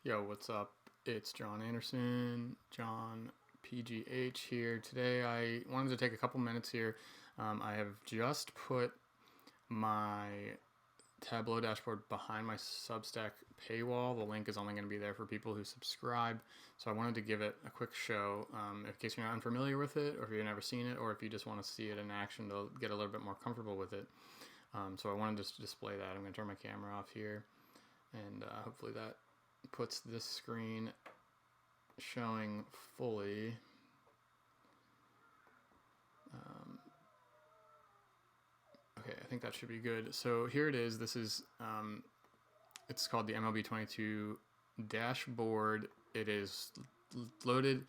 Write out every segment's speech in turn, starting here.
Yo, what's up? It's John Anderson, John PGH here. Today I wanted to take a couple minutes here. I have just put my Tableau dashboard behind my Substack paywall. The link is only going to be there for people who subscribe. So I wanted to give it a quick show in case you're not unfamiliar with it, or if you've never seen it, or if you just want to see it in action to get a little bit more comfortable with it. So I wanted to display that. I'm going to turn my camera off here, and hopefully that puts this screen showing fully. Okay, I think that should be good. So here it is. This is it's called the MLB 22 dashboard. It is loaded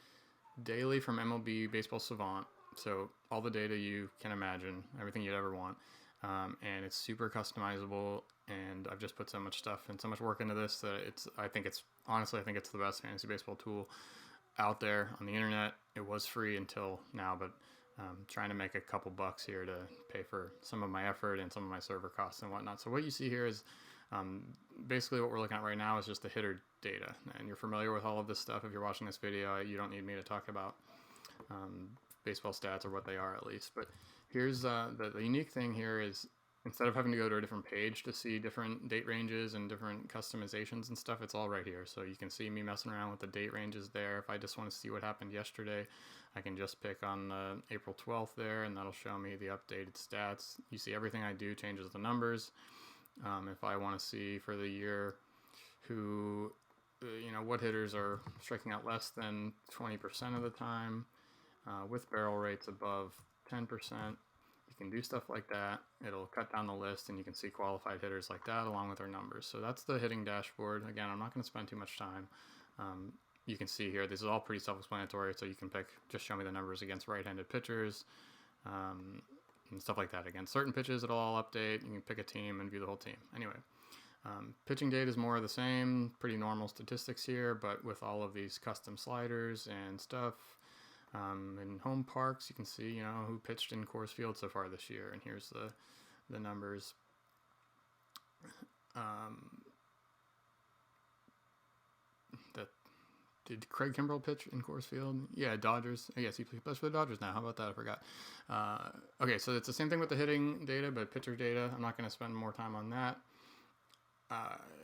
daily from MLB Baseball Savant. So all the data you can imagine, everything you'd ever want. And it's super customizable, and I've just put so much stuff and so much work into this that I think it's the best fantasy baseball tool out there on the internet. It was free until now, but trying to make a couple bucks here to pay for some of my effort and some of my server costs and whatnot. So what you see here is basically what we're looking at right now is just the hitter data, and you're familiar with all of this stuff. If you're watching this video, you don't need me to talk about baseball stats, or what they are at least. But here's the unique thing here is, instead of having to go to a different page to see different date ranges and different customizations and stuff, it's all right here. So you can see me messing around with the date ranges there. If I just want to see what happened yesterday, I can just pick on April 12th there, and that'll show me the updated stats. You see everything I do changes the numbers. If I want to see for the year what hitters are striking out less than 20% of the time, with barrel rates above 10%, you can do stuff like that. It'll cut down the list, and you can see qualified hitters like that along with their numbers. So that's the hitting dashboard. Again, I'm not going to spend too much time. You can see here, this is all pretty self-explanatory, so you can pick, just show me the numbers against right-handed pitchers, and stuff like that. Against certain pitches, it'll all update. You can pick a team and view the whole team. Anyway, pitching data is more of the same, pretty normal statistics here, but with all of these custom sliders and stuff. In home parks, you can see, who pitched in Coors Field so far this year, and here's the numbers. Did Craig Kimbrell pitch in Coors Field? Yeah, Dodgers. I guess he plays for the Dodgers now. How about that? I forgot. Okay, so it's the same thing with the hitting data, but pitcher data, I'm not going to spend more time on that.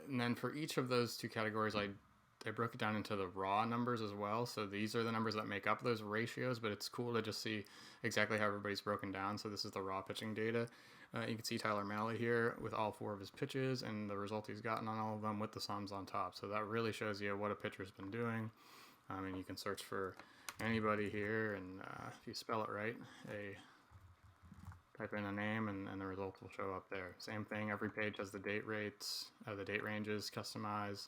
And then for each of those two categories, I broke it down into the raw numbers as well. So these are the numbers that make up those ratios, but it's cool to just see exactly how everybody's broken down. So this is the raw pitching data. You can see Tyler Mahle here with all 4 of his pitches and the result he's gotten on all of them with the sums on top. So that really shows you what a pitcher's been doing. And you can search for anybody here, and if you spell it right, type in a name, and the results will show up there. Same thing, every page has the date rates, the date ranges customized,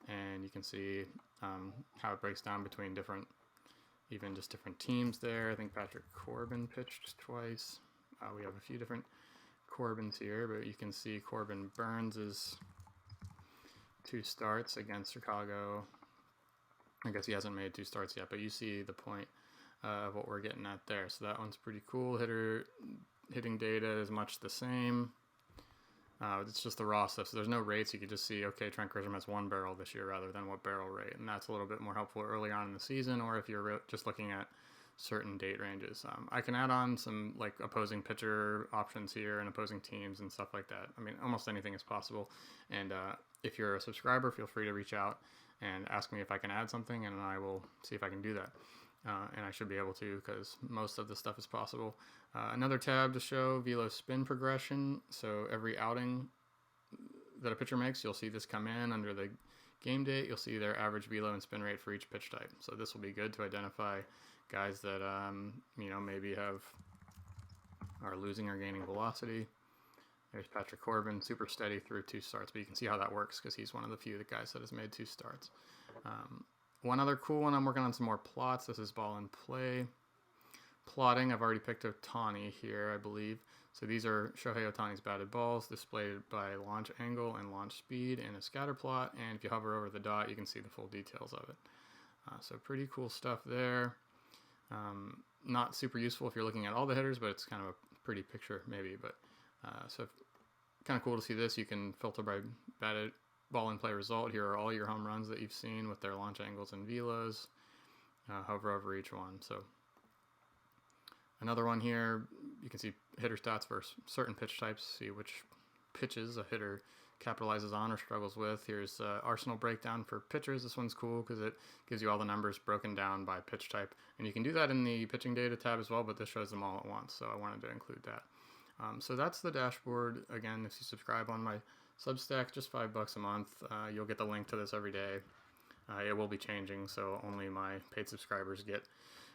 and you can see how it breaks down between different teams there. I think Patrick Corbin pitched twice. We have a few different Corbins here, but you can see Corbin Burns' 2 starts against Chicago. I guess he hasn't made 2 starts yet, but you see the point of what we're getting at there. So that one's pretty cool. Hitting data is much the same. It's just the raw stuff, so there's no rates. You can just see, okay, Trent Grisham has 1 barrel this year rather than what barrel rate, and that's a little bit more helpful early on in the season, or if you're just looking at certain date ranges. I can add on some opposing pitcher options here and opposing teams and stuff like that. I mean, almost anything is possible, and if you're a subscriber, feel free to reach out and ask me if I can add something, and I will see if I can do that. And I should be able to, because most of the stuff is possible. Another tab to show Velo spin progression. So every outing that a pitcher makes, you'll see this come in under the game date. You'll see their average velo and spin rate for each pitch type. So this will be good to identify guys that maybe are losing or gaining velocity. There's Patrick Corbin, super steady through 2 starts, but you can see how that works because he's one of the few guys that has made 2 starts. One other cool one, I'm working on some more plots. This is ball in play plotting. I've already picked Ohtani here, I believe. So these are Shohei Ohtani's batted balls displayed by launch angle and launch speed in a scatter plot. And if you hover over the dot, you can see the full details of it. So pretty cool stuff there. Not super useful if you're looking at all the hitters, but it's kind of a pretty picture maybe. But so kind of cool to see this. You can filter by batted ball in play result. Here are all your home runs that you've seen with their launch angles and velos. Hover over each one. So another one here, you can see hitter stats for certain pitch types, see which pitches a hitter capitalizes on or struggles with. Here's Arsenal breakdown for pitchers. This one's cool because it gives you all the numbers broken down by pitch type. And you can do that in the pitching data tab as well, but this shows them all at once, so I wanted to include that. So that's the dashboard. Again, if you subscribe on my Substack, just $5 a month, you'll get the link to this every day. It will be changing, so only my paid subscribers get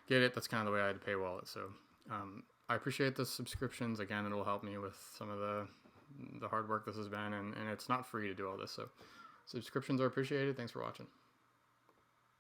it. That's kind of the way I had to paywall it. So I appreciate the subscriptions. Again, it'll help me with some of the hard work this has been, and it's not free to do all this. So subscriptions are appreciated. Thanks for watching.